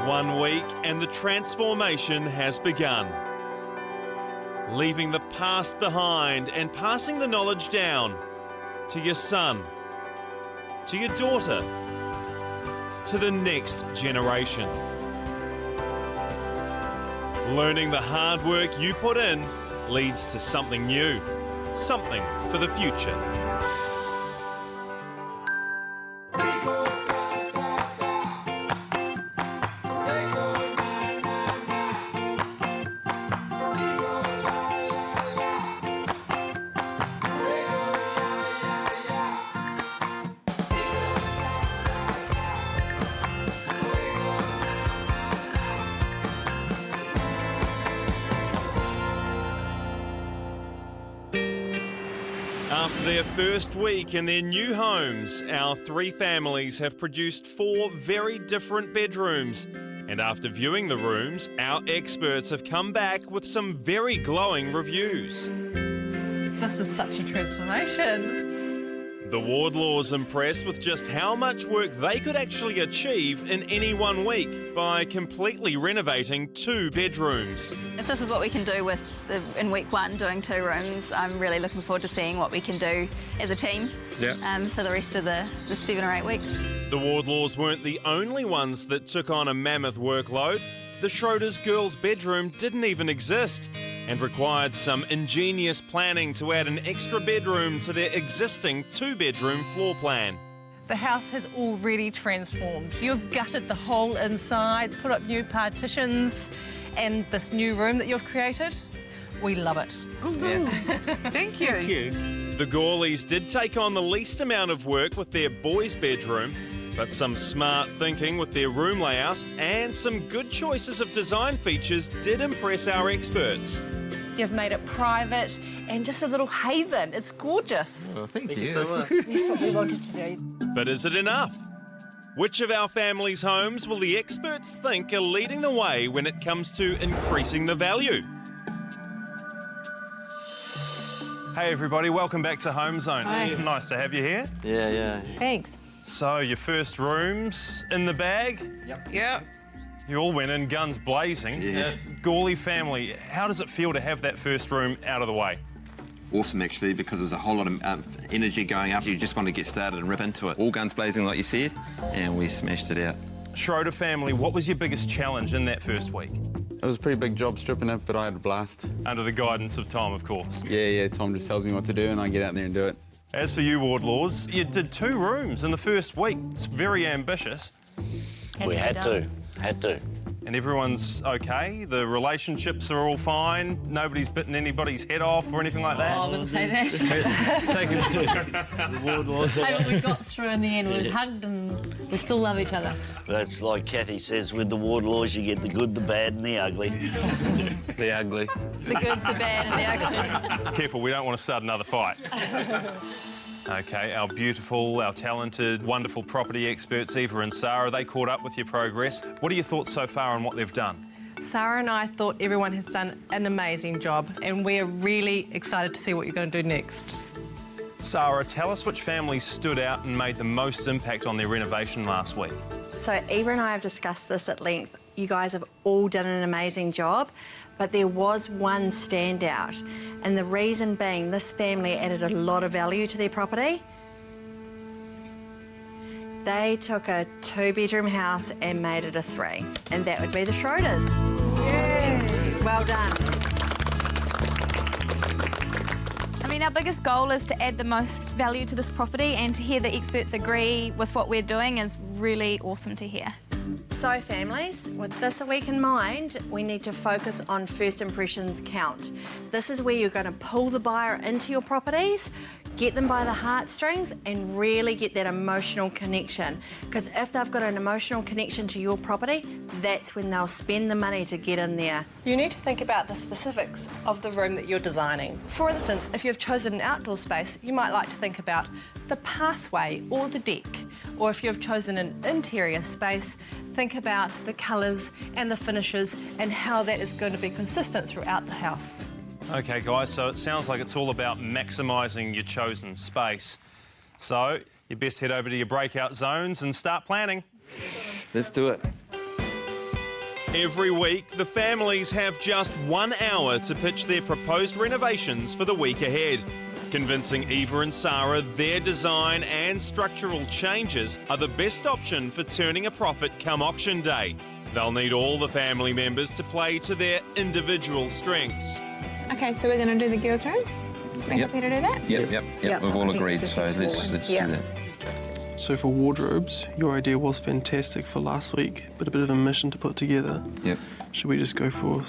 1 week and the transformation has begun. Leaving the past behind and passing the knowledge down to your son, to your daughter, to the next generation. Learning the hard work you put in leads to something new, something for the future. After their first week in their new homes, our three families have produced 4 very different bedrooms. And after viewing the rooms, our experts have come back with some very glowing reviews. This is such a transformation. The Wardlaws impressed with just how much work they could actually achieve in any 1 week by completely renovating 2 bedrooms. If this is what we can do in week 1, doing 2 rooms, I'm really looking forward to seeing what we can do as a team for the rest of the 7 or 8 weeks. The Wardlaws weren't the only ones that took on a mammoth workload. The Schroers girls' bedroom didn't even exist and required some ingenious planning to add an extra bedroom to their existing 2-bedroom floor plan. The house has already transformed. You've gutted the whole inside, put up new partitions, and this new room that you've created, we love it. Yes. Thank you. Thank you. The Gouies did take on the least amount of work with their boys' bedroom, but some smart thinking with their room layout and some good choices of design features did impress our experts. You've made it private and just a little haven. It's gorgeous. Well, thank you so much. That's what we wanted to do. But is it enough? Which of our families' homes will the experts think are leading the way when it comes to increasing the value? Hey everybody, welcome back to Home Zone. Hi. Nice to have you here. Yeah. Thanks. So, your first room's in the bag? Yep. You all went in guns blazing. Yeah. Gouies family, how does it feel to have that first room out of the way? Awesome, actually, because there was a whole lot of energy going up. You just want to get started and rip into it. All guns blazing, like you said, and we smashed it out. Schroer family, what was your biggest challenge in that first week? It was a pretty big job stripping it, but I had a blast. Under the guidance of Tom, of course. Yeah, Tom just tells me what to do and I get out there and do it. As for you, Wardlaws, you did 2 rooms in the first week. It's very ambitious. We had to. And everyone's okay? The relationships are all fine? Nobody's bitten anybody's head off or anything like that? Oh, I wouldn't say that. The Wardlaws. Hey, what we got through in the end, we hugged and we still love each other. That's like Kathy says, with the Wardlaws, you get the good, the bad and the ugly. The ugly. The good, the bad and the ugly. Careful, we don't want to start another fight. OK, our beautiful, our talented, wonderful property experts, Eva and Sara, they caught up with your progress. What are your thoughts so far on what they've done? Sara and I thought everyone has done an amazing job, and we're really excited to see what you're going to do next. Sara, tell us which families stood out and made the most impact on their renovation last week. So Eva and I have discussed this at length. You guys have all done an amazing job, but there was one standout, and the reason being this family added a lot of value to their property. They took a 2-bedroom house and made it a 3, and that would be the Schroers. Yeah. Well done. I mean, our biggest goal is to add the most value to this property, and to hear the experts agree with what we're doing is really awesome to hear. So families, with this a week in mind, we need to focus on first impressions count. This is where you're going to pull the buyer into your properties, get them by the heartstrings and really get that emotional connection. Because if they've got an emotional connection to your property, that's when they'll spend the money to get in there. You need to think about the specifics of the room that you're designing. For instance, if you've chosen an outdoor space, you might like to think about the pathway or the deck. Or if you've chosen an interior space, think about the colours and the finishes and how that is going to be consistent throughout the house. OK, guys, so it sounds like it's all about maximising your chosen space. So you best head over to your breakout zones and start planning. Let's do it. Every week, the families have just 1 hour to pitch their proposed renovations for the week ahead. Convincing Eva and Sara their design and structural changes are the best option for turning a profit come auction day. They'll need all the family members to play to their individual strengths. Okay, so we're going to do the girls' room? We're happy to do that? Yep. We've all agreed, so let's do that. So for wardrobes, your idea was fantastic for last week, but a bit of a mission to put together. Yep. Should we just go for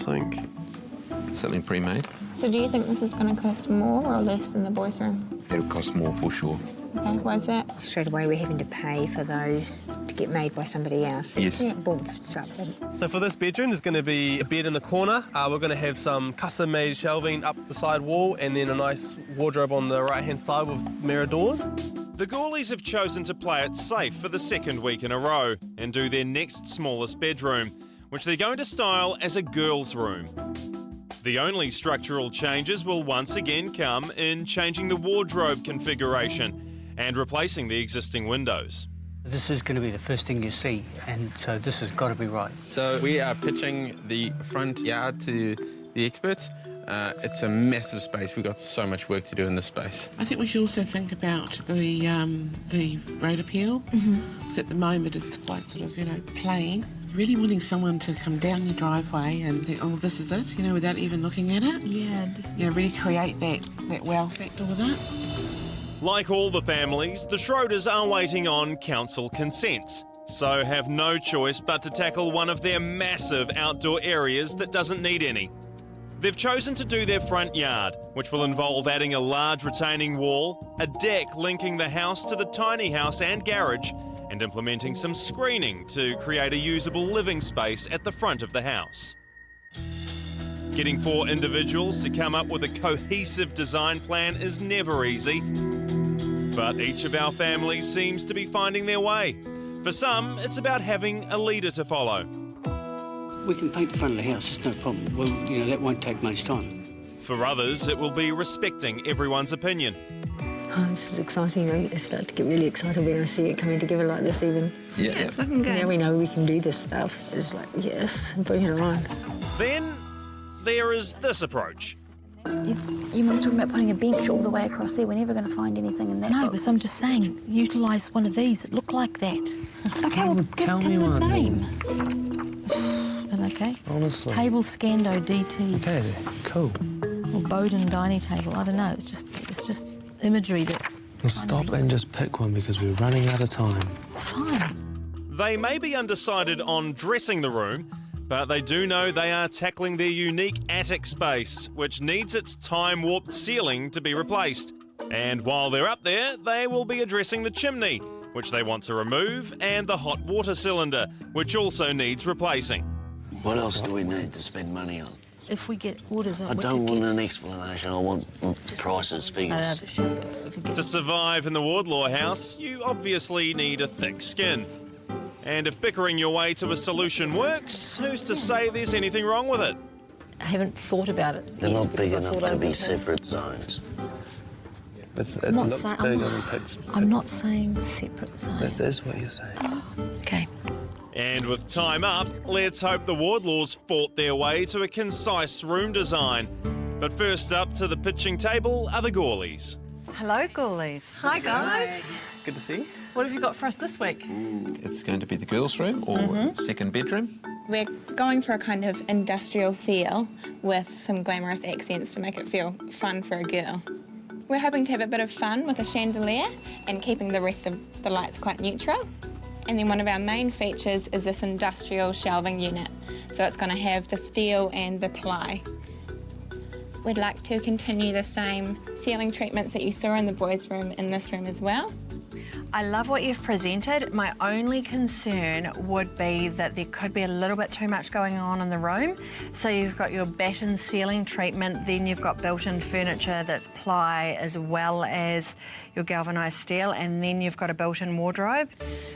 Something pre-made. So do you think this is going to cost more or less than the boys' room? It'll cost more for sure. Okay, why is that? Straight away we're having to pay for those to get made by somebody else. Yes. Boom, something. So for this bedroom, there's going to be a bed in the corner. We're going to have some custom-made shelving up the side wall and then a nice wardrobe on the right-hand side with mirror doors. The Gouies have chosen to play it safe for the second week in a row and do their next smallest bedroom, which they're going to style as a girls' room. The only structural changes will once again come in changing the wardrobe configuration and replacing the existing windows. This is going to be the first thing you see, and so this has got to be right. So we are pitching the front yard to the experts. It's a massive space. We've got so much work to do in this space. I think we should also think about the road appeal. Because at the moment it's quite sort of, plain. Really wanting someone to come down your driveway and think, oh, this is it, without even looking at it. Yeah. Really create that wow factor with it. Like all the families, the Schroers are waiting on council consents, so have no choice but to tackle one of their massive outdoor areas that doesn't need any. They've chosen to do their front yard, which will involve adding a large retaining wall, a deck linking the house to the tiny house and garage, and implementing some screening to create a usable living space at the front of the house. Getting 4 individuals to come up with a cohesive design plan is never easy, but each of our families seems to be finding their way. For some, it's about having a leader to follow. We can paint the front of the house, it's no problem. Well, that won't take much time. For others, it will be respecting everyone's opinion. Oh, this is exciting. I start to get really excited when I see it coming together like this even. Yeah, it's looking good. Now we know we can do this stuff. It's like, yes, bring it on. Then there is this approach. You must talk about putting a bench all the way across there. We're never going to find anything in that No, box. but I'm just saying, utilise one of these that look like that. Okay, well, tell me one name. Okay. Honestly. Table Scando DT. Okay, cool. Or Bowden dining table. I don't know. It's just imagery that. Well, stop and just pick one because we're running out of time. Fine. They may be undecided on dressing the room, but they do know they are tackling their unique attic space, which needs its time-warped ceiling to be replaced. And while they're up there, they will be addressing the chimney, which they want to remove, and the hot water cylinder, which also needs replacing. What else do we need to spend money on? If we get orders... I don't want an explanation, I want prices, figures. To survive in the Wardlaw house, you obviously need a thick skin. And if bickering your way to a solution works, who's to say there's anything wrong with it? I haven't thought about it. They're not big enough to be separate zones. It looks big on the picture. I'm not saying separate zones. That is what you're saying. Okay. And with time up, let's hope the Wardlaws fought their way to a concise room design. But first up to the pitching table are the Gouies. Hello, Gouies. Hi, guys. Good to see you. What have you got for us this week? It's going to be the girls' room or second bedroom. We're going for a kind of industrial feel with some glamorous accents to make it feel fun for a girl. We're hoping to have a bit of fun with a chandelier and keeping the rest of the lights quite neutral. And then one of our main features is this industrial shelving unit. So it's going to have the steel and the ply. We'd like to continue the same ceiling treatments that you saw in the boys' room in this room as well. I love what you've presented. My only concern would be that there could be a little bit too much going on in the room. So you've got your batten ceiling treatment, then you've got built-in furniture that's ply as well as your galvanised steel, and then you've got a built-in wardrobe.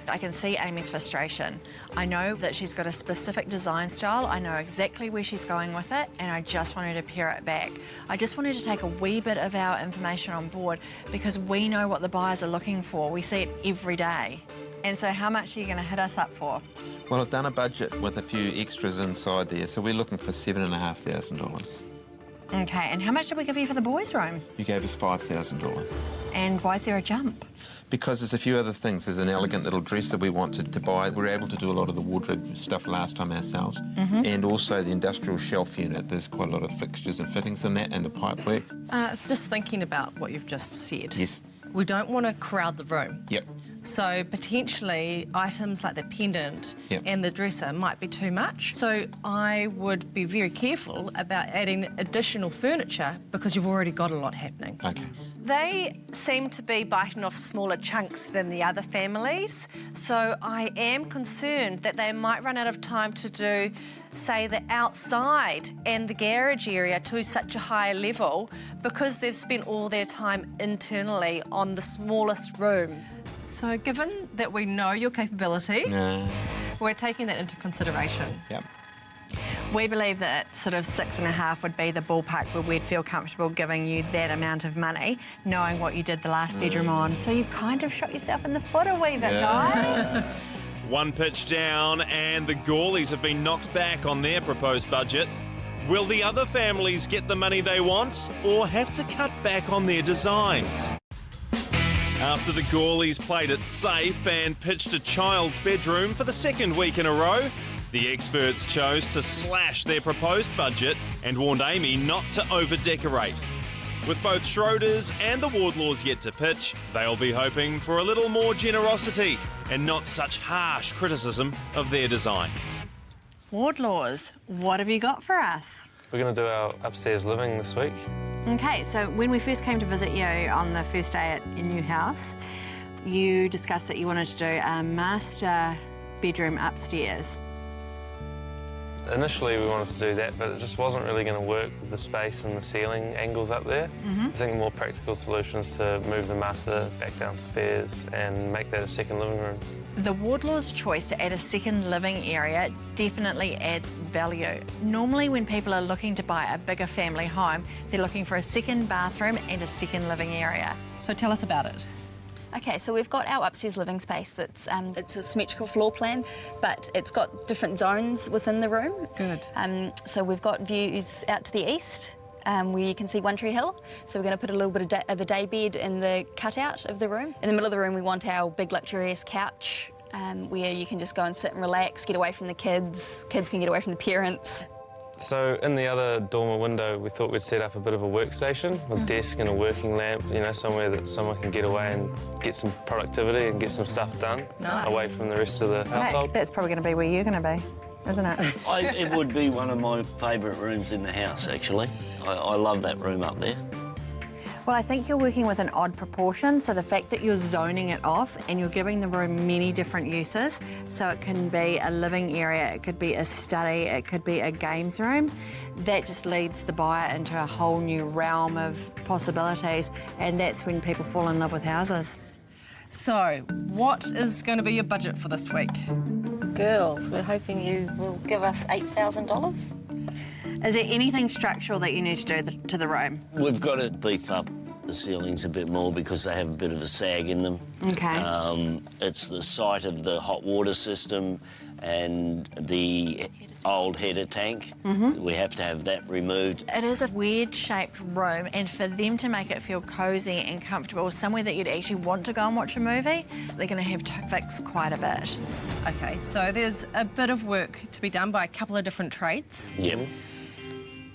I can see Amy's frustration. I know that she's got a specific design style. I know exactly where she's going with it, and I just wanted to pare it back. I just wanted to take a wee bit of our information on board because we know what the buyers are looking for. We see it every day. And so how much are you going to hit us up for? Well, I've done a budget with a few extras inside there, so we're looking for $7,500. Okay, and how much did we give you for the boys' room? You gave us $5,000. And why is there a jump? Because there's a few other things. There's an elegant little dresser we wanted to buy. We were able to do a lot of the wardrobe stuff last time ourselves. And also the industrial shelf unit. There's quite a lot of fixtures and fittings in that, and the pipe work. Just thinking about what you've just said. Yes. We don't want to crowd the room. Yep. So potentially items like the pendant and the dresser might be too much. So I would be very careful about adding additional furniture because you've already got a lot happening. Okay. They seem to be biting off smaller chunks than the other families, so I am concerned that they might run out of time to do, say, the outside and the garage area to such a high level because they've spent all their time internally on the smallest room. So given that we know your capability, we're taking that into consideration. Yep. We believe that sort of 6.5 would be the ballpark where we'd feel comfortable giving you that amount of money, knowing what you did the last bedroom on. So you've kind of shot yourself in the foot a wee bit, guys. One pitch down and the Gouies have been knocked back on their proposed budget. Will the other families get the money they want or have to cut back on their designs? After the Gouies played it safe and pitched a child's bedroom for the second week in a row, the experts chose to slash their proposed budget and warned Amy not to over-decorate. With both Schroers and the Wardlaws yet to pitch, they'll be hoping for a little more generosity and not such harsh criticism of their design. Wardlaws, what have you got for us? We're going to do our upstairs living this week. Okay, so when we first came to visit you on the first day at your new house, you discussed that you wanted to do a master bedroom upstairs. Initially we wanted to do that, but it just wasn't really going to work with the space and the ceiling angles up there. I think more practical solutions to move the master back downstairs and make that a second living room. The Wardlaws' choice to add a second living area definitely adds value. Normally when people are looking to buy a bigger family home, they're looking for a second bathroom and a second living area. So tell us about it. Okay, so we've got our upstairs living space that's it's a symmetrical floor plan, but it's got different zones within the room. Good. So we've got views out to the east, where you can see One Tree Hill. So we're going to put a little bit of a day bed in the cutout of the room. In the middle of the room, we want our big luxurious couch, where you can just go and sit and relax, get away from the kids. Kids can get away from the parents. So in the other dormer window, we thought we'd set up a bit of a workstation with desk and a working lamp, you know, somewhere that someone can get away and get some productivity and get some stuff done away from the rest of the household. That's probably going to be where you're going to be, isn't it? It would be one of my favourite rooms in the house, actually. I love that room up there. Well, I think you're working with an odd proportion, so the fact that you're zoning it off and you're giving the room many different uses, so it can be a living area, it could be a study, it could be a games room, that just leads the buyer into a whole new realm of possibilities, and that's when people fall in love with houses. So, what is going to be your budget for this week? Girls, we're hoping you will give us $8,000. Is there anything structural that you need to do to the room? We've got to beef up the ceilings a bit more because they have a bit of a sag in them. Okay. It's the site of the hot water system and the old header tank. We have to have that removed. It is a weird-shaped room, and for them to make it feel cosy and comfortable, somewhere that you'd actually want to go and watch a movie, they're going to have to fix quite a bit. Okay, so there's a bit of work to be done by a couple of different trades. Yep.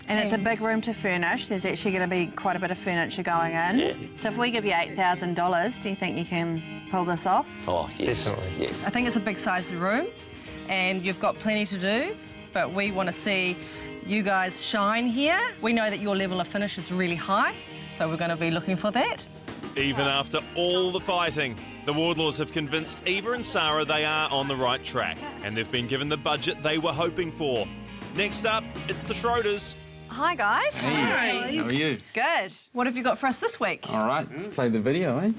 And it's a big room to furnish. There's actually going to be quite a bit of furniture going in. Yeah. So if we give you $8,000, do you think you can pull this off? Oh, yes. Definitely. Yes. I think it's a big sized room and you've got plenty to do, but we want to see you guys shine here. We know that your level of finish is really high, so we're going to be looking for that. Even after all the fighting, the Wardlaws have convinced Eva and Sara they are on the right track, and they've been given the budget they were hoping for. Next up, it's the Schroers. Hi, guys. Hey, how are you? Good. What have you got for us this week? All right, let's play the video, eh?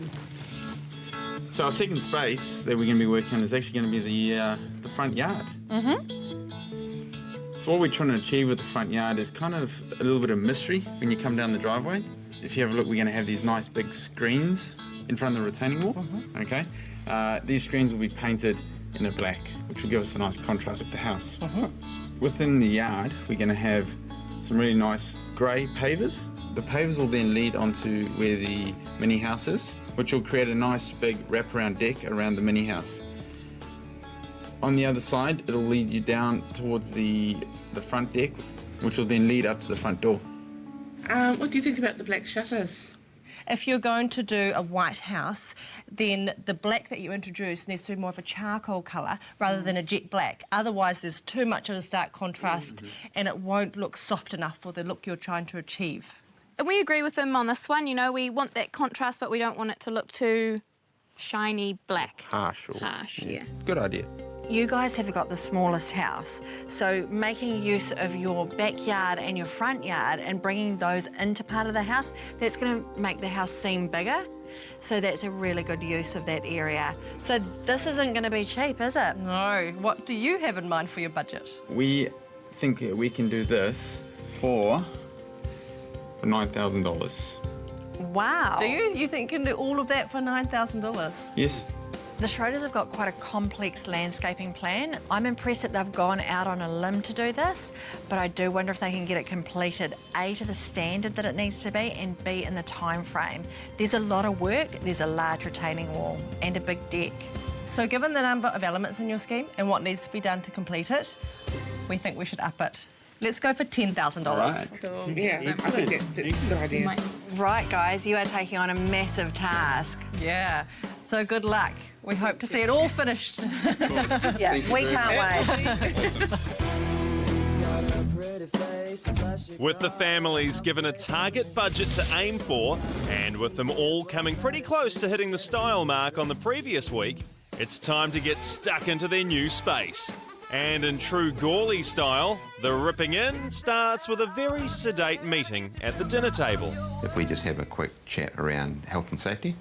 So our second space that we're going to be working on is actually going to be the front yard. So what we're trying to achieve with the front yard is kind of a little bit of mystery when you come down the driveway. If you have a look, we're going to have these nice big screens in front of the retaining wall, okay? These screens will be painted in a black, which will give us a nice contrast with the house. Within the yard, we're going to have some really nice grey pavers. The pavers will then lead onto where the mini house is, which will create a nice big wraparound deck around the mini house. On the other side, it'll lead you down towards the front deck, which will then lead up to the front door. What do you think about the black shutters? If you're going to do a white house, then the black that you introduce needs to be more of a charcoal colour rather than a jet black. Otherwise, there's too much of a stark contrast and it won't look soft enough for the look you're trying to achieve. And we agree with them on this one. You know, we want that contrast, but we don't want it to look too shiny black. Harsh. Yeah. Good idea. You guys have got the smallest house, so making use of your backyard and your front yard and bringing those into part of the house, that's going to make the house seem bigger. So that's a really good use of that area. So this isn't going to be cheap, is it? No. What do you have in mind for your budget? We think we can do this for $9,000. Wow. Do you? You think you can do all of that for $9,000? Yes. The Schroers have got quite a complex landscaping plan. I'm impressed that they've gone out on a limb to do this, but I do wonder if they can get it completed, A, to the standard that it needs to be, and B, in the time frame. There's a lot of work, there's a large retaining wall and a big deck. So given the number of elements in your scheme and what needs to be done to complete it, we think we should up it. Let's go for $10,000. Right. Yeah, I think that's a good idea. Right, guys, you are taking on a massive task. Yeah. So good luck. We hope to see it all finished. Yeah, we can't wait. With the families given a target budget to aim for, and with them all coming pretty close to hitting the style mark on the previous week, it's time to get stuck into their new space. And in true Gouies style, the ripping in starts with a very sedate meeting at the dinner table. If we just have a quick chat around health and safety,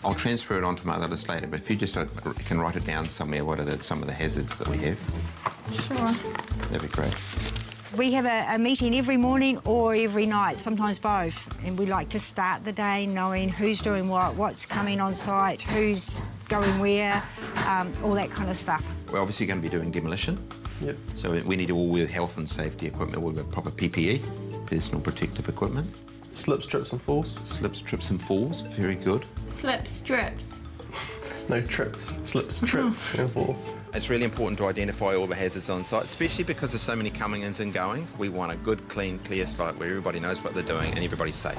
I'll transfer it on to my other list later, but if you just can write it down somewhere, what are some of the hazards that we have? Sure. That'd be great. We have a meeting every morning or every night, sometimes both, and we like to start the day knowing who's doing what, what's coming on site, who's going where, all that kind of stuff. We're obviously going to be doing demolition. Yep. So we need all the health and safety equipment, all the proper PPE, personal protective equipment. Slips, trips and falls. Slips, trips and falls, very good. Slip strips. No trips, slips, trips and falls. It's really important to identify all the hazards on site, especially because there's so many coming-ins and goings. We want a good, clean, clear site where everybody knows what they're doing and everybody's safe.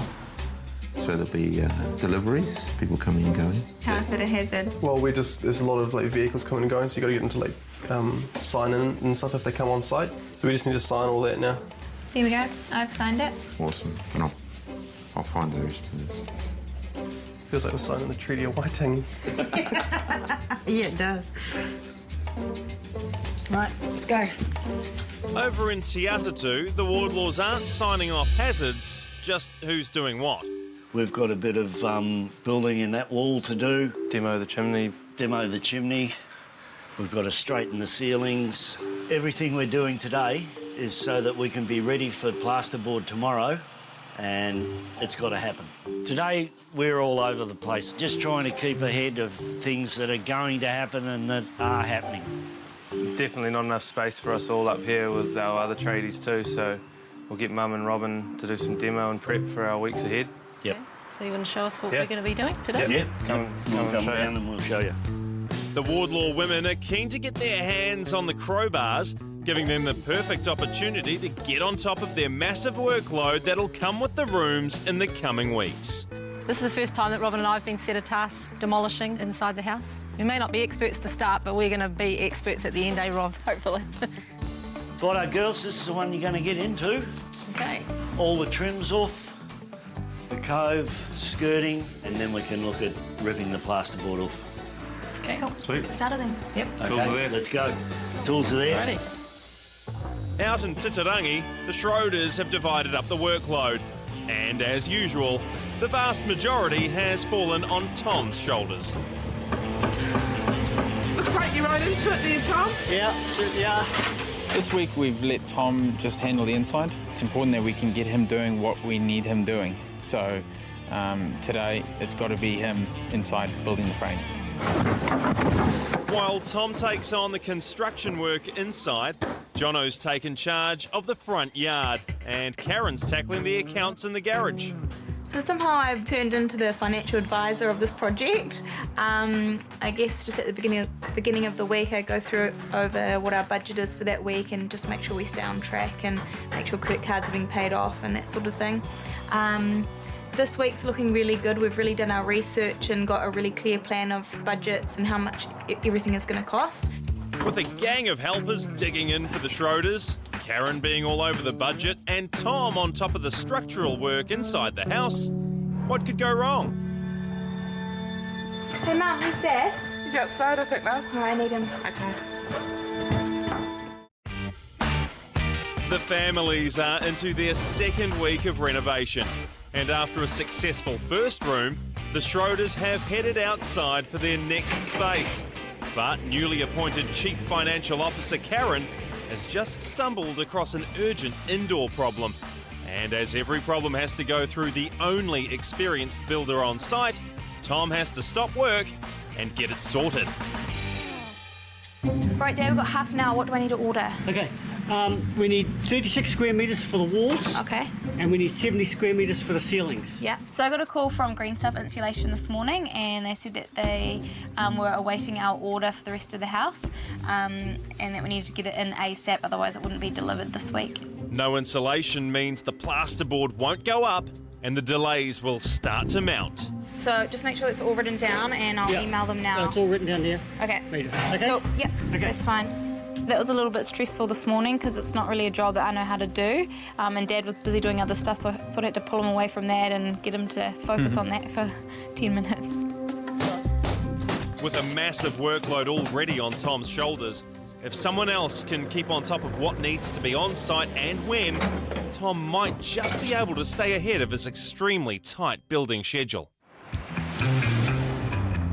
So there'll be deliveries, people coming and going. How is it a hazard? Well, there's a lot of vehicles coming and going, so you got to get them to sign in and stuff if they come on site. So we just need to sign all that now. Here we go. I've signed it. Awesome. And I'll find the rest of this. Feels like we're signing the Treaty of Waitangi. Yeah, it does. Right, let's go. Over in Te Atatu, the Wardlaws aren't signing off hazards, just who's doing what. We've got a bit of building in that wall to do. Demo the chimney. Demo the chimney. We've got to straighten the ceilings. Everything we're doing today is so that we can be ready for plasterboard tomorrow, and it's got to happen. Today, we're all over the place, just trying to keep ahead of things that are going to happen and that are happening. There's definitely not enough space for us all up here with our other tradies too, so we'll get Mum and Robin to do some demo and prep for our weeks ahead. Yep. So you want to show us what we're going to be doing today? Yep. We'll come down and we'll show you. The Wardlaw women are keen to get their hands on the crowbars, giving them the perfect opportunity to get on top of their massive workload that'll come with the rooms in the coming weeks. This is the first time that Robin and I have been set a task demolishing inside the house. We may not be experts to start, but we're going to be experts at the end, eh, Rob? Hopefully. Righto, girls, this is the one you're going to get into. Okay. All the trims off, the cove, skirting, and then we can look at ripping the plasterboard off. Okay, cool. Sweet. Get started then. Yep. Okay, Tools are there. let's go. Tools are there. Ready. Out in Titirangi, the Schroers have divided up the workload. And as usual, the vast majority has fallen on Tom's shoulders. Looks like you're right into it there, Tom. Yeah, certainly are. This week we've let Tom just handle the inside. It's important that we can get him doing what we need him doing. So today it's got to be him inside building the frames. While Tom takes on the construction work inside, Jono's taken charge of the front yard and Karen's tackling the accounts in the garage. So somehow I've turned into the financial advisor of this project. I guess just at the beginning of the week I go through over what our budget is for that week and just make sure we stay on track and make sure credit cards are being paid off and that sort of thing. This week's looking really good. We've really done our research and got a really clear plan of budgets and how much everything is going to cost. With a gang of helpers digging in for the Schroers, Karen being all over the budget, and Tom on top of the structural work inside the house, what could go wrong? Hey Mum, where's Dad? He's outside, I think, love. Oh, I need him. The families are into their second week of renovation, and after a successful first room, the Schroers have headed outside for their next space. But newly appointed Chief Financial Officer Karen has just stumbled across an urgent indoor problem. And as every problem has to go through the only experienced builder on site, Tom has to stop work and get it sorted. Right, Dad, we've got half an hour. What do I need to order? Okay, we need 36 square metres for the walls. Okay. And we need 70 square metres for the ceilings. Yeah. So I got a call from Green Stuff Insulation this morning and they said that they were awaiting our order for the rest of the house and that we needed to get it in ASAP, otherwise it wouldn't be delivered this week. No insulation means the plasterboard won't go up and the delays will start to mount. So just make sure it's all written down and I'll email them now. It's all written down there. Okay. Okay? Cool. Yep, Okay. That's fine. That was a little bit stressful this morning because it's not really a job that I know how to do. And Dad was busy doing other stuff, so I sort of had to pull him away from that and get him to focus on that for 10 minutes. With a massive workload already on Tom's shoulders, if someone else can keep on top of what needs to be on site and when, Tom might just be able to stay ahead of his extremely tight building schedule.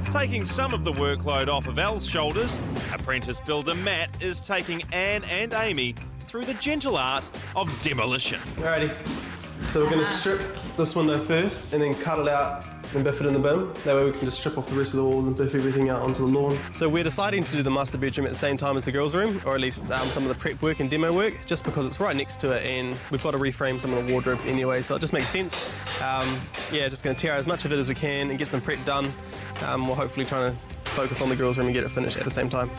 Taking some of the workload off of Elle's shoulders, apprentice builder Matt is taking Anne and Amy through the gentle art of demolition. Alrighty, so we're going to strip this window first and then cut it out and biff it in the bin. That way we can just strip off the rest of the walls and biff everything out onto the lawn. So we're deciding to do the master bedroom at the same time as the girls' room, or at least some of the prep work and demo work, just because it's right next to it and we've got to reframe some of the wardrobes anyway, so it just makes sense. Yeah, just going to tear out as much of it as we can and get some prep done. We're hopefully trying to focus on the girls' room and get it finished at the same time.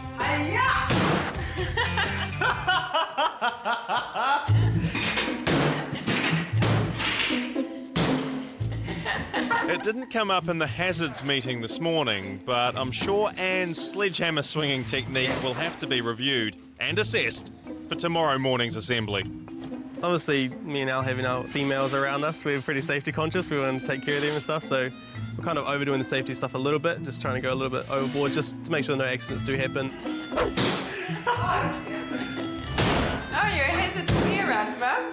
It didn't come up in the hazards meeting this morning, but I'm sure Anne's sledgehammer swinging technique will have to be reviewed and assessed for tomorrow morning's assembly. Obviously, me and Al having our females around us, we're pretty safety conscious. We want to take care of them and stuff, so we're kind of overdoing the safety stuff a little bit, just trying to go a little bit overboard just to make sure no accidents do happen. Oh, you're a hazard to be around, Mum.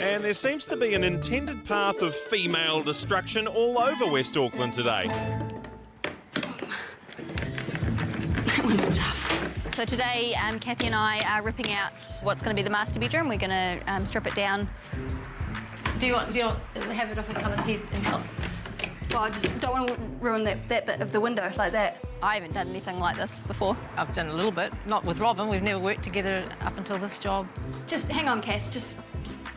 And there seems to be an intended path of female destruction all over West Auckland today. That one's tough. So today, Kathy and I are ripping out what's going to be the master bedroom. We're going to strip it down. Do you want to have it off a coloured head and top? Well, I just don't want to ruin that bit of the window like that. I haven't done anything like this before. I've done a little bit, not with Robin. We've never worked together up until this job. Just hang on, Kath. Just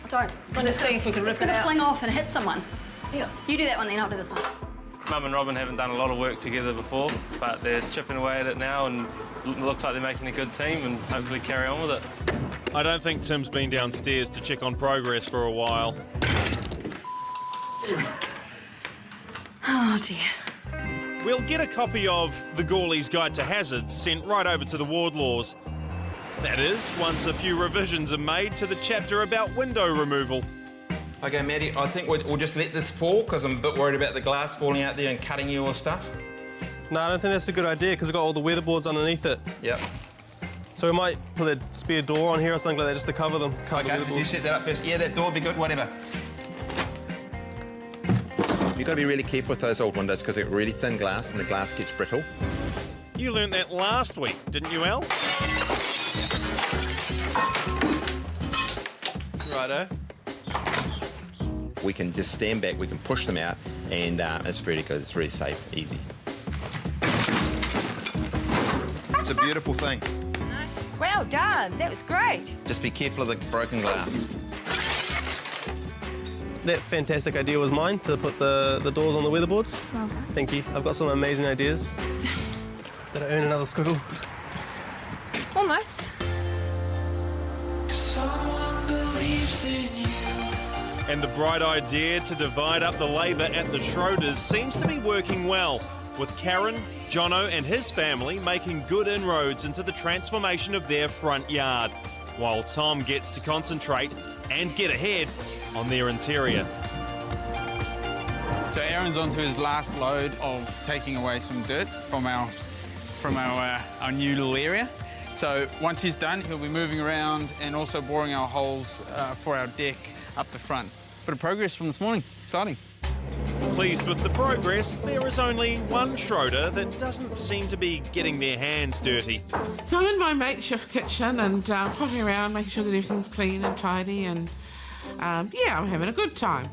don't. Let's see if we can rip it out. It's going to fling off and hit someone. Yeah. You do that one, then I'll do this one. Mum and Robin haven't done a lot of work together before, but they're chipping away at it now and it looks like they're making a good team and hopefully carry on with it. I don't think Tim's been downstairs to check on progress for a while. Oh, dear. We'll get a copy of The Gouies Guide to Hazards sent right over to the Wardlaws. That is, once a few revisions are made to the chapter about window removal. Okay, Maddie, I think we'll just let this fall because I'm a bit worried about the glass falling out there and cutting your stuff. No, I don't think that's a good idea because we've got all the weatherboards underneath it. Yep. So we might put a spare door on here or something like that just to cover them. Okay, did you set that up first? Yeah, that door would be good, whatever. You've got to be really careful with those old windows because they're really thin glass and the glass gets brittle. You learned that last week, didn't you, Al? Righto. We can just stand back, we can push them out, and it's really good, it's really safe, easy. a beautiful thing. Well done. That was great. Just be careful of the broken glass. That fantastic idea was mine, to put the doors on the weatherboards. Well done. Thank you. I've got some amazing ideas. Did I earn another squiggle? Almost. And the bright idea to divide up the labour at the Schroers seems to be working well, with Karen, Jono and his family making good inroads into the transformation of their front yard, while Tom gets to concentrate and get ahead on their interior. So Aaron's onto his last load of taking away some dirt from our new little area. So once he's done, he'll be moving around and also boring our holes for our deck up the front. Bit of progress from this morning. Exciting. Pleased with the progress, there is only one Schroeder that doesn't seem to be getting their hands dirty. So I'm in my makeshift kitchen and potting around, making sure that everything's clean and tidy, and yeah, I'm having a good time.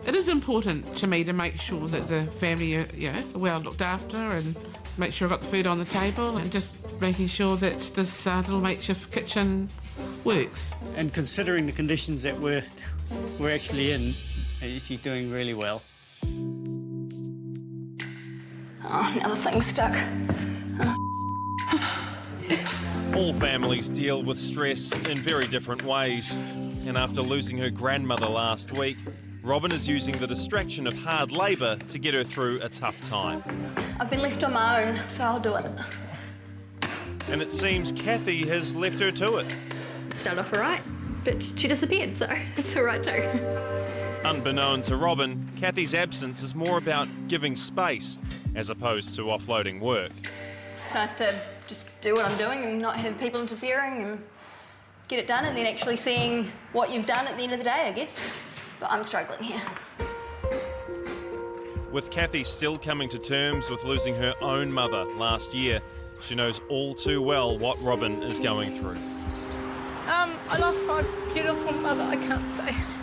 It is important to me to make sure that the family are well looked after, and make sure I've got the food on the table, and just making sure that this little makeshift kitchen works. And considering the conditions that we're actually in, she's doing really well. Oh, now the thing's stuck. All families deal with stress in very different ways, and after losing her grandmother last week, Robin is using the distraction of hard labour to get her through a tough time. I've been left on my own, so I'll do it. And it seems Kathy has left her to it. Started off all right, but she disappeared, so it's all right too. Unbeknown to Robin, Kathy's absence is more about giving space as opposed to offloading work. It's nice to just do what I'm doing and not have people interfering and get it done, and then actually seeing what you've done at the end of the day, I guess. But I'm struggling here. With Kathy still coming to terms with losing her own mother last year, she knows all too well what Robin is going through. I lost my beautiful mother. I can't say it.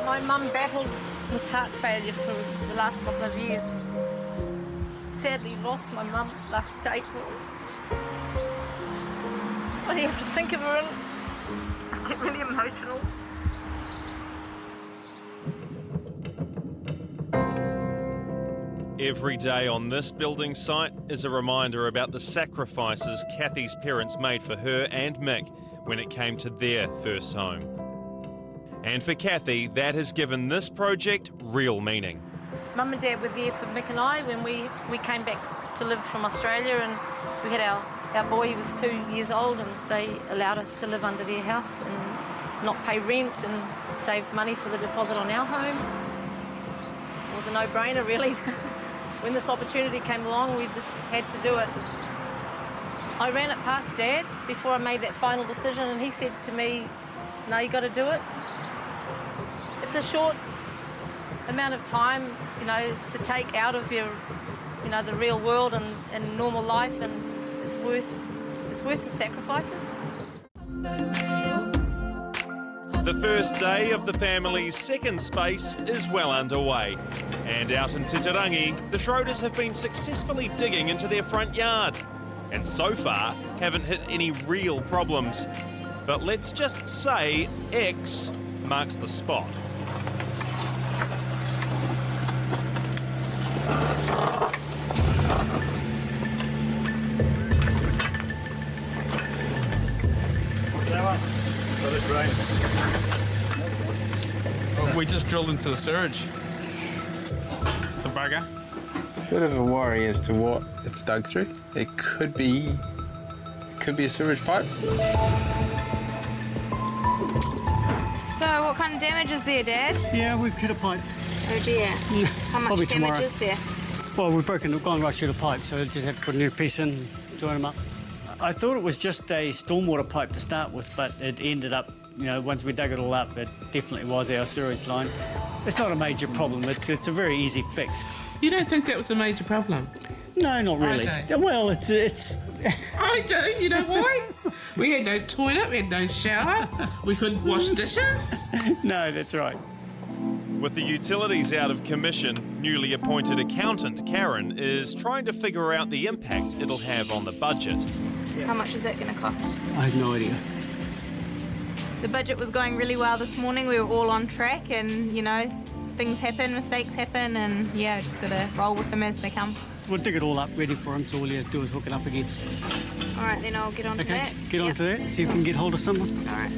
My mum battled with heart failure for the last couple of years. Sadly lost my mum last April. I have to think of her and I get really emotional. Every day on this building site is a reminder about the sacrifices Kathy's parents made for her and Mick when it came to their first home. And for Kathy, that has given this project real meaning. Mum and Dad were there for Mick and I when we came back to live from Australia, and we had our boy. He was 2 years old, and they allowed us to live under their house and not pay rent and save money for the deposit on our home. It was a no-brainer, really. When this opportunity came along, we just had to do it. I ran it past Dad before I made that final decision, and he said to me, "No, you got to do it." It's a short amount of time, to take out of your, the real world and normal life, and it's worth the sacrifices. The first day of the family's second space is well underway. And out in Titirangi, the Schroers have been successfully digging into their front yard. And so far, haven't hit any real problems. But let's just say X marks the spot. We just drilled into the sewage. It's a bugger. It's a bit of a worry as to what it's dug through. It could be a sewage pipe. So what kind of damage is there, Dad? Yeah, we've hit a pipe. Oh dear. How much Probably damage tomorrow. is there? Well, we've gone right through the pipe, so we just had to put a new piece in and join them up. I thought it was just a stormwater pipe to start with, but it ended up, once we dug it all up, it definitely was our sewage line. It's not a major problem. It's a very easy fix. You don't think that was a major problem? No, not really. I don't. Well, it's. I do. You know why? We had no toilet, we had no shower, we couldn't wash dishes. No, that's right. With the utilities out of commission, newly appointed accountant Karen is trying to figure out the impact it'll have on the budget. How much is that going to cost? I have no idea. The budget was going really well this morning. We were all on track and, you know, things happen, mistakes happen, and yeah, just got to roll with them as they come. We'll dig it all up ready for him, so all you have to do is hook it up again. All right, then I'll get on to that. Get on to that, see if we can get hold of someone. All right.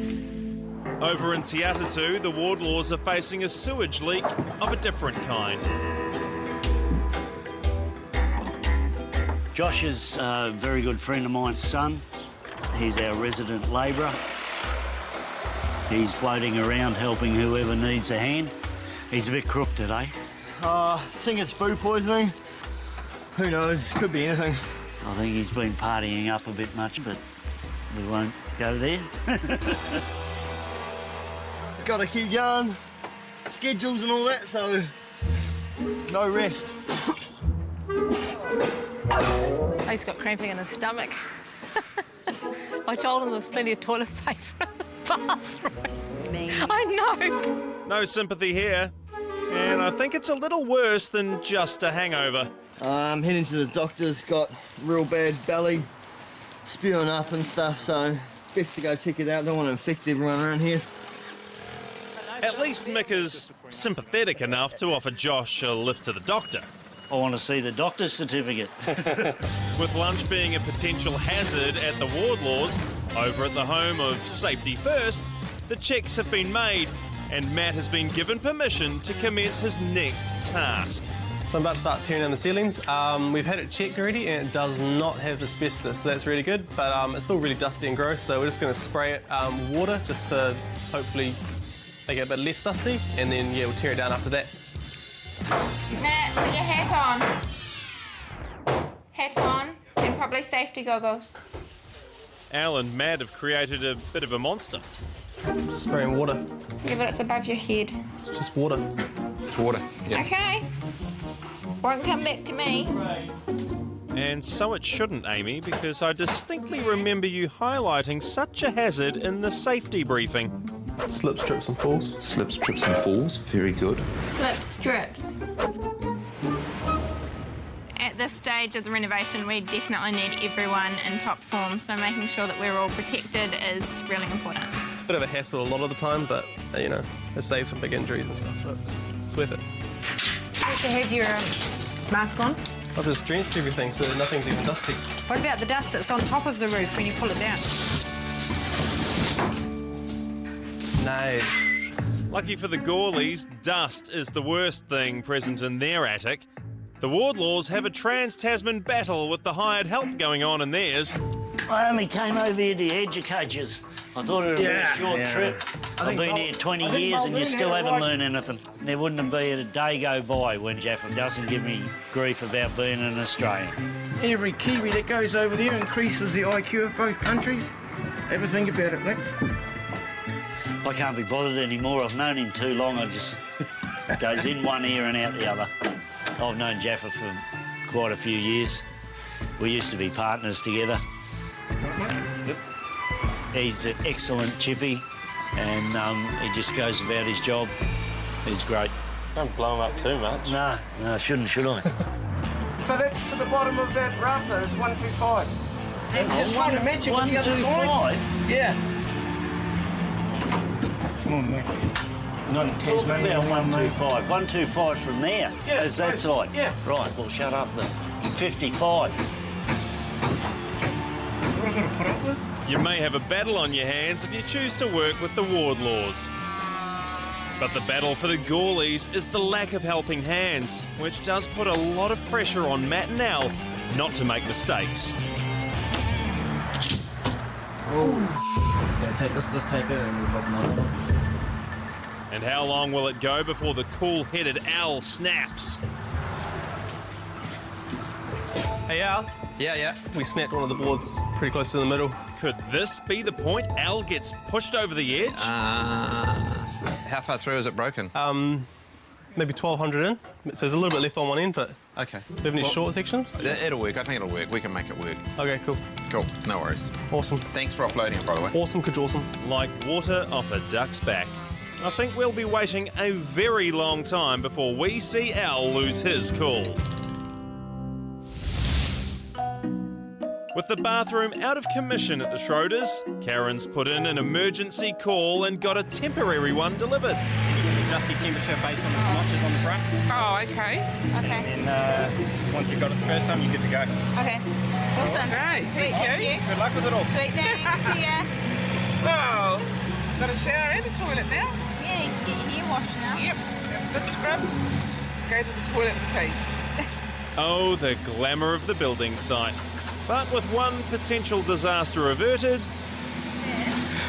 Over in Te Atatu, the Wardlaws are facing a sewage leak of a different kind. Josh is a very good friend of mine's son. He's our resident labourer. He's floating around helping whoever needs a hand. He's a bit crook today. I think it's food poisoning. Who knows? Could be anything. I think he's been partying up a bit much, but we won't go there. Gotta keep going. Schedules and all that, so no rest. He's got cramping in his stomach. I told him there's plenty of toilet paper in the bathroom. I know. No sympathy here. And I think it's a little worse than just a hangover. I'm heading to the doctor's, got real bad belly, spewing up and stuff, so best to go check it out. Don't want to infect everyone around here. At least Mick is sympathetic enough to offer Josh a lift to the doctor. I want to see the doctor's certificate. With lunch being a potential hazard at the Wardlaws, over at the home of Safety First, the checks have been made and Matt has been given permission to commence his next task. So I'm about to start tearing down the ceilings. We've had it checked already and it does not have asbestos, so that's really good, but it's still really dusty and gross, so we're just going to spray it water just to hopefully make it a bit less dusty, and then, yeah, we'll tear it down after that. Matt, put your hat on. Hat on, and probably safety goggles. Al and Matt have created a bit of a monster. Just spraying water. Yeah, but it's above your head. It's just water. It's water, yeah. Okay. Won't come back to me. And so it shouldn't, Amy, because I distinctly remember you highlighting such a hazard in the safety briefing. Slips, trips and falls. Slips, trips and falls, very good. Slip strips. At this stage of the renovation, we definitely need everyone in top form, so making sure that we're all protected is really important. It's a bit of a hassle a lot of the time, but, you know, it saves some big injuries and stuff, so it's worth it. You have your mask on. I've just drenched everything so nothing's even dusty. What about the dust that's on top of the roof when you pull it down? Nice. Lucky for the Gouies, dust is the worst thing present in their attic. The Wardlaws have a trans-Tasman battle with the hired help going on in theirs. I only came over here to educate you. I thought it would be a short trip. I've been here 20 years and you still haven't learned anything. There wouldn't have been a day go by when Jaffa doesn't give me grief about being an Australian. Every Kiwi that goes over there increases the IQ of both countries. Ever think about it, Nick? I can't be bothered anymore. I've known him too long. I just goes in one ear and out the other. I've known Jaffa for quite a few years. We used to be partners together. Yep. He's an excellent chippy and he just goes about his job. He's great. Don't blow him up too much. No, shouldn't, should I? So that's to the bottom of that rafter, it's 125. And just trying to match it with the other side. 125? Yeah. Come on, mate. Not a Talk about 125. 125 from there. Yeah, Is that side? Yeah. Right, well, shut up then. 55. What have I got to put up with? You may have a battle on your hands if you choose to work with the Wardlaws. But the battle for the Gouies is the lack of helping hands, which does put a lot of pressure on Matt and Al not to make mistakes. Yeah, let's take it and we'll drop another one. And how long will it go before the cool-headed Al snaps? Hey, Al. Yeah. We snapped one of the boards pretty close to the middle. Could this be the point Al gets pushed over the edge? How far through is it broken? Maybe 1,200 in. So there's a little bit left on one end, but... Okay. Do you have any short sections? It'll work. I think it'll work. We can make it work. Okay, cool. Cool. No worries. Awesome. Thanks for offloading it, by the way. Awesome, kajawsome. Like water off a duck's back. I think we'll be waiting a very long time before we see Al lose his cool. With the bathroom out of commission at the Schroers, Karen's put in an emergency call and got a temporary one delivered. Adjust your temperature based on the notches on the front. Oh, okay. Okay. And then once you've got it the first time, you're good to go. Okay. Awesome. Okay, Sweet, thank you. Good luck with it all. Sweet, thanks. See ya. Oh, got a shower and a toilet now. Yeah, you can get your hair washed now. Yep. Good scrub. Go to the toilet in peace. Oh, the glamour of the building site. But with one potential disaster averted,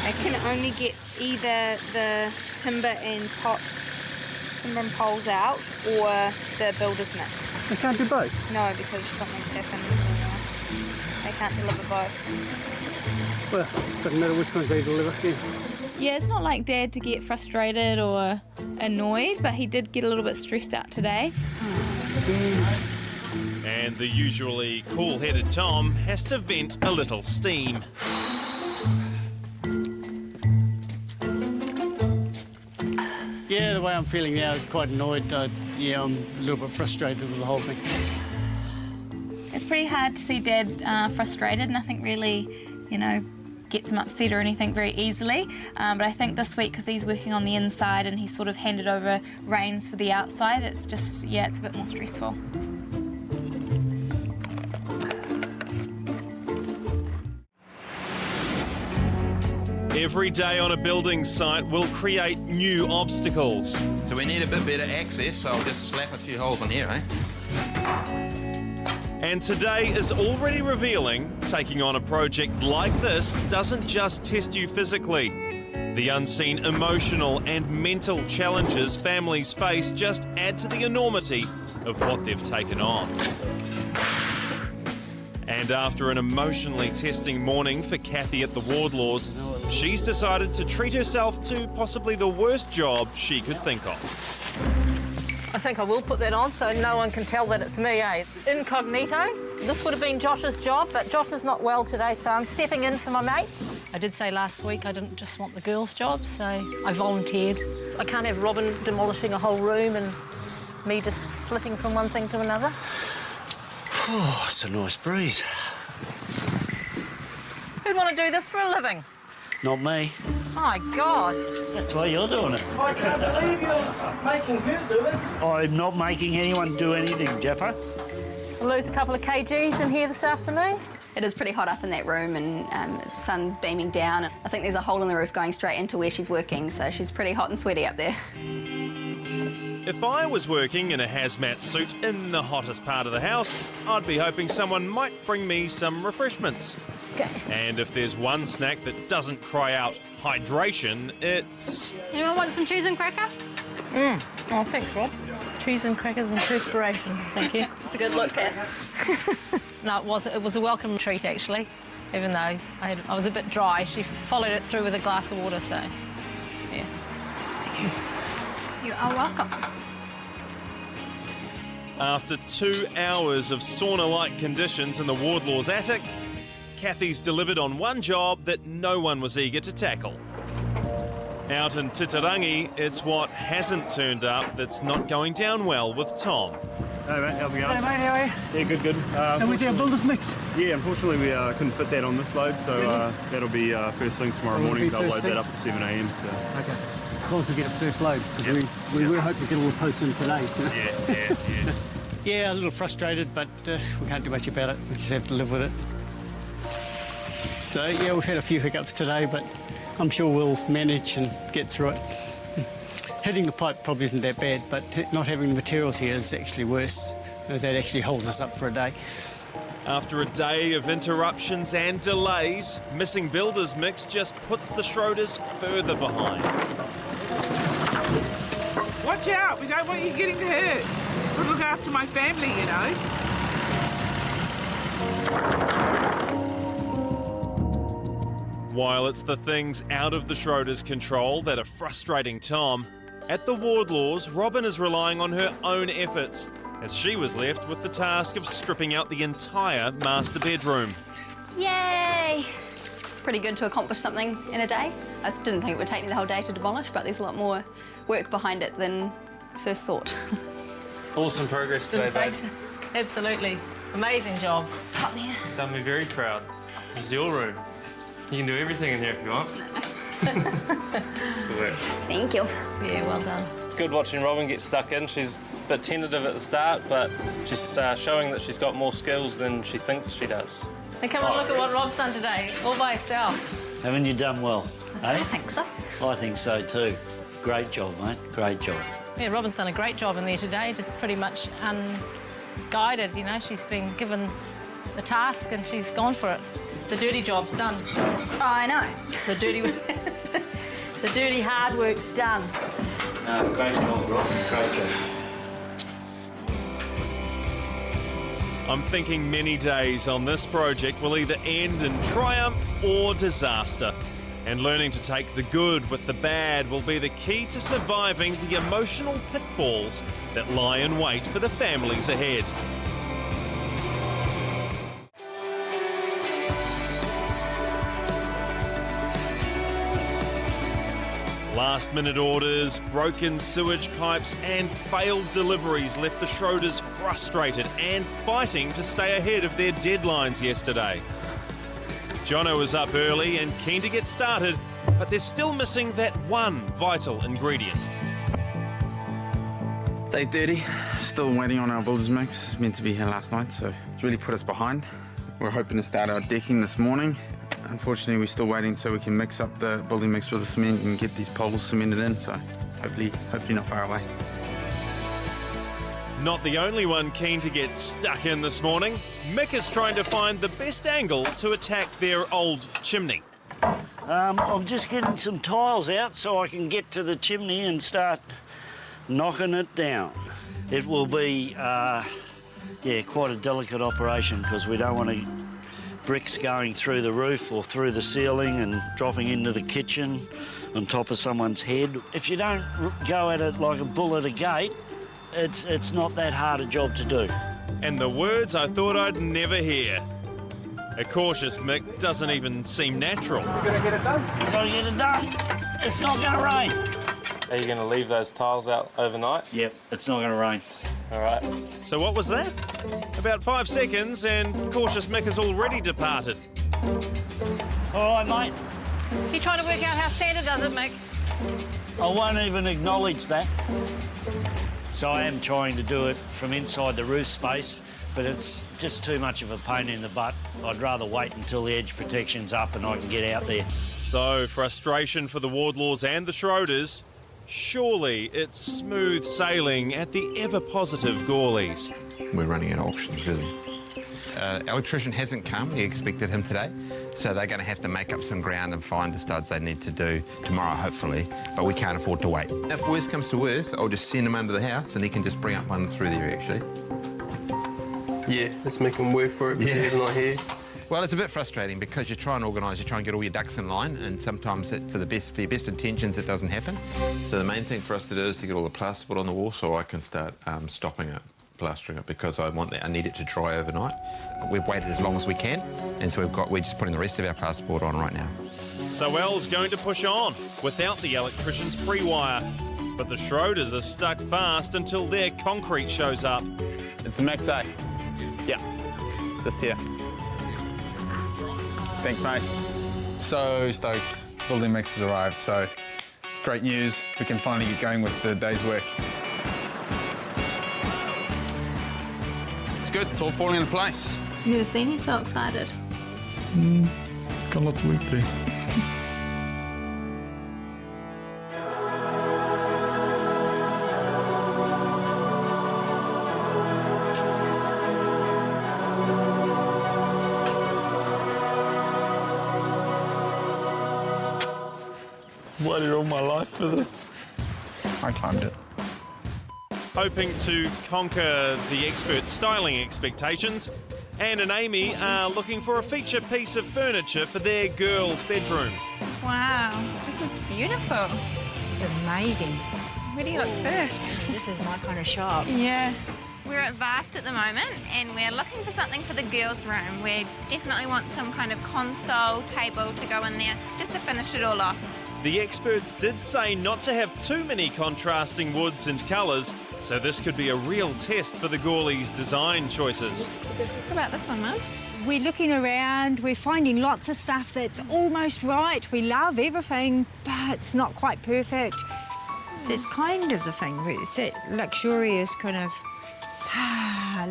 I can only get either the timber and poles out or the builder's mix. They can't do both? No, because something's happened. They can't deliver both. Well, doesn't matter which ones they deliver. Yeah, it's not like Dad to get frustrated or annoyed, but he did get a little bit stressed out today. and the usually cool-headed Tom has to vent a little steam. Yeah, the way I'm feeling now is quite annoyed. Yeah, I'm a little bit frustrated with the whole thing. It's pretty hard to see Dad frustrated. Nothing really, gets him upset or anything very easily. But I think this week, because he's working on the inside and he's sort of handed over reins for the outside, it's just, it's a bit more stressful. Every day on a building site will create new obstacles. So we need a bit better access, so I'll just slap a few holes in here, eh? And today is already revealing taking on a project like this doesn't just test you physically. The unseen emotional and mental challenges families face just add to the enormity of what they've taken on. And after an emotionally testing morning for Kathy at the Wardlaws, she's decided to treat herself to possibly the worst job she could think of. I think I will put that on so no one can tell that it's me, eh? Incognito. This would have been Josh's job, but Josh is not well today, so I'm stepping in for my mate. I did say last week I didn't just want the girls' job, so I volunteered. I can't have Robin demolishing a whole room and me just flipping from one thing to another. Oh, it's a nice breeze. Who'd want to do this for a living? Not me. My God. That's why you're doing it. I can't believe you're making her do it. I'm not making anyone do anything, Jeffo. I'll lose a couple of kgs in here this afternoon. It is pretty hot up in that room and the sun's beaming down. I think there's a hole in the roof going straight into where she's working, so she's pretty hot and sweaty up there. If I was working in a hazmat suit in the hottest part of the house, I'd be hoping someone might bring me some refreshments. Okay. And if there's one snack that doesn't cry out hydration, it's... Anyone want some cheese and cracker? Oh, thanks, Rob. Cheese and crackers and perspiration, thank you. It's a good look, Kath. No, it was a welcome treat, actually, even though I was a bit dry. She followed it through with a glass of water, so, yeah. Thank you. You are welcome. After 2 hours of sauna-like conditions in the Wardlaws attic, Kathy's delivered on one job that no one was eager to tackle. Out in Titirangi, it's what hasn't turned up that's not going down well with Tom. Hey mate, how's it going? Hey mate, how are you? Yeah, good. So with our builder's mix? Yeah, unfortunately we couldn't fit that on this load, so that'll be first thing tomorrow morning. They'll load that up at 7 a.m. So. Okay. Of course we get it first load, because we were hoping to get all the posts in today. Yeah. Yeah, a little frustrated, but we can't do much about it. We just have to live with it. So, yeah, we've had a few hiccups today, but I'm sure we'll manage and get through it. Hitting the pipe probably isn't that bad, but not having the materials here is actually worse. That actually holds us up for a day. After a day of interruptions and delays, missing builder's mix just puts the Schroers further behind. Watch out, we don't want you getting hurt. We'll look after my family, While it's the things out of the Schroers' control that are frustrating Tom, at the Wardlaws, Robin is relying on her own efforts, as she was left with the task of stripping out the entire master bedroom. Yay! Pretty good to accomplish something in a day. I didn't think it would take me the whole day to demolish, but there's a lot more work behind it than first thought. Awesome progress today, babe. Absolutely. Amazing job. It's hot in here. Done me very proud. This is your room. You can do everything in here if you want. Good work. Thank you. Yeah, well done. It's good watching Robin get stuck in. She's a bit tentative at the start, but she's showing that she's got more skills than she thinks she does. And come and look at what Rob's done today, all by herself. Haven't you done well? I think so. I think so too. Great job, mate. Great job. Yeah, Robin's done a great job in there today, just pretty much unguided, you know. She's been given the task and she's gone for it. The dirty job's done. Oh, I know. The dirty hard work's done. Great job, Rob. Great job. I'm thinking many days on this project will either end in triumph or disaster. And learning to take the good with the bad will be the key to surviving the emotional pitfalls that lie in wait for the families ahead. Last-minute orders, broken sewage pipes and failed deliveries left the Schroers frustrated and fighting to stay ahead of their deadlines yesterday. Jono was up early and keen to get started, but they're still missing that one vital ingredient. Day 30, still waiting on our builder's mix. It's meant to be here last night, so it's really put us behind. We're hoping to start our decking this morning. Unfortunately, we're still waiting so we can mix up the building mix with the cement and get these poles cemented in, so hopefully not far away. Not the only one keen to get stuck in this morning. Mick is trying to find the best angle to attack their old chimney. I'm just getting some tiles out so I can get to the chimney and start knocking it down. It will be, quite a delicate operation because we don't want bricks going through the roof or through the ceiling and dropping into the kitchen on top of someone's head. If you don't go at it like a bull at a gate, it's not that hard a job to do. And the words I thought I'd never hear. A cautious Mick doesn't even seem natural. We're going to get it done. We've got to get it done. It's not going to rain. Are you going to leave those tiles out overnight? Yep, it's not going to rain. All right. So what was that? About 5 seconds and cautious Mick has already departed. All right, mate. You're trying to work out how Santa does it, Mick. I won't even acknowledge that. So I am trying to do it from inside the roof space, but it's just too much of a pain in the butt. I'd rather wait until the edge protection's up and I can get out there. So, frustration for the Wardlaws and the Schroers. Surely it's smooth sailing at the ever-positive Gouies. We're running out of options, really. Electrician hasn't come. We expected him today. So they're going to have to make up some ground and find the studs they need to do tomorrow, hopefully. But we can't afford to wait. If worst comes to worst, I'll just send him under the house and he can just bring up one through there, actually. Yeah, let's make him work for it because he's not here. Well, it's a bit frustrating because you try and organise, you try and get all your ducks in line, and sometimes for your best intentions, it doesn't happen. So the main thing for us to do is to get all the plasterboard on the wall so I can start stopping it, plastering it, because I need it to dry overnight. We've waited as long as we can, and so we're just putting the rest of our plasterboard on right now. So El's going to push on without the electrician's pre-wire. But the Schroers are stuck fast until their concrete shows up. It's the mix, eh? Yeah, just here. Thanks, mate. So stoked. Building mix has arrived, so it's great news. We can finally get going with the day's work. It's good. It's all falling into place. Never seen you so excited. Got lots of work to do. Waited all my life for this. I climbed it. Hoping to conquer the expert's styling expectations, Anne and Amy are looking for a feature piece of furniture for their girls' bedroom. Wow, this is beautiful. It's amazing. Where do you look first? This is my kind of shop. Yeah. We're at Vast at the moment and we're looking for something for the girls' room. We definitely want some kind of console table to go in there just to finish it all off. The experts did say not to have too many contrasting woods and colours, so this could be a real test for the Gouies' design choices. What about this one, Mum? We're looking around, we're finding lots of stuff that's almost right. We love everything, but it's not quite perfect. That's kind of the thing, it's that luxurious kind of,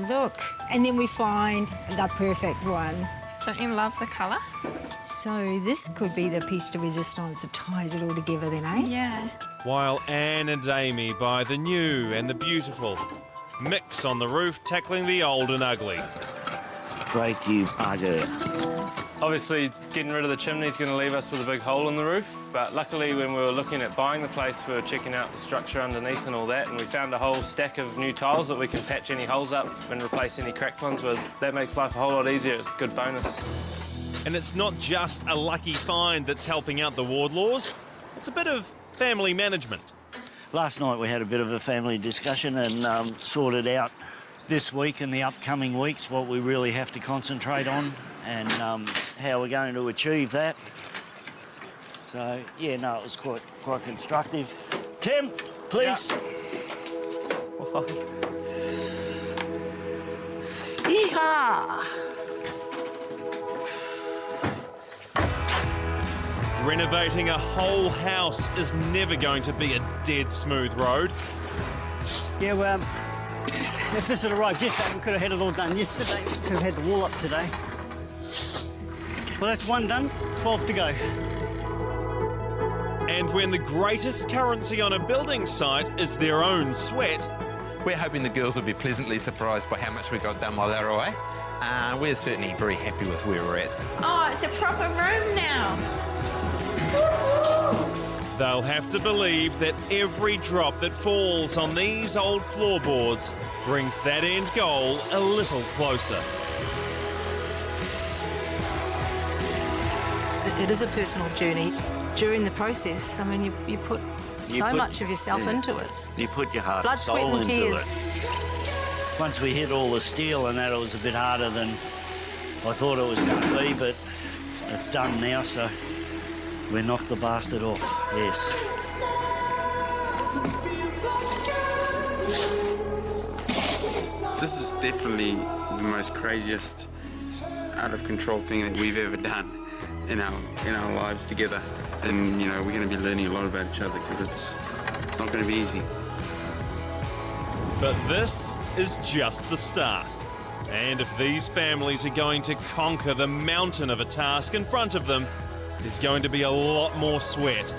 look. And then we find the perfect one. Don't you love the colour? So this could be the piece de resistance that ties it all together then, eh? Yeah. While Anne and Amy buy the new and the beautiful. Mix on the roof, tackling the old and ugly. Break, you bugger. Obviously, getting rid of the chimney is going to leave us with a big hole in the roof, but luckily when we were looking at buying the place, we were checking out the structure underneath and all that, and we found a whole stack of new tiles that we can patch any holes up and replace any cracked ones with. That makes life a whole lot easier. It's a good bonus. And it's not just a lucky find that's helping out the Wardlaws, it's a bit of family management. Last night we had a bit of a family discussion and sorted out this week and the upcoming weeks what we really have to concentrate on and how we're going to achieve that. So, yeah, no, it was quite constructive. Tim, please. Yeah. Yeehaw! Renovating a whole house is never going to be a dead smooth road. Yeah, well, if this had arrived yesterday, we could have had it all done yesterday. Could have had the wall up today. Well, that's one done, 12 to go. And when the greatest currency on a building site is their own sweat, we're hoping the girls will be pleasantly surprised by how much we got done while they were away. We're certainly very happy with where we're at. Oh, it's a proper room now. they'll have to believe that every drop that falls on these old floorboards brings that end goal a little closer. It is a personal journey. During the process, I mean, you put so much of yourself into it. You put your heart Blood, and soul sweat and into tears. it. Once we hit all the steel and that, it was a bit harder than I thought it was going to be, but it's done now, so we knocked the bastard off, yes. This is definitely the most craziest, out of control thing that we've ever done in our lives together. And, you know, we're going to be learning a lot about each other because it's not going to be easy. But this is just the start. And if these families are going to conquer the mountain of a task in front of them, there's going to be a lot more sweat,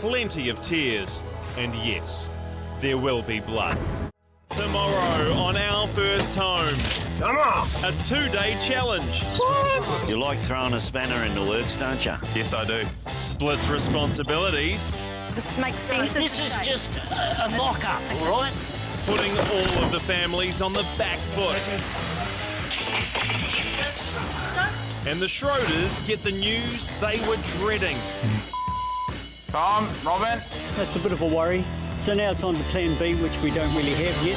plenty of tears, and yes, there will be blood. Tomorrow on Our First Home, come on, a 2-day challenge. What? You like throwing a spanner into works, don't you? Yes, I do. Splits responsibilities. This makes sense. This is just a mock-up, all right? Putting all of the families on the back foot. And the Schroers get the news they were dreading. Tom, Robin. That's a bit of a worry. So now it's on to plan B, which we don't really have yet.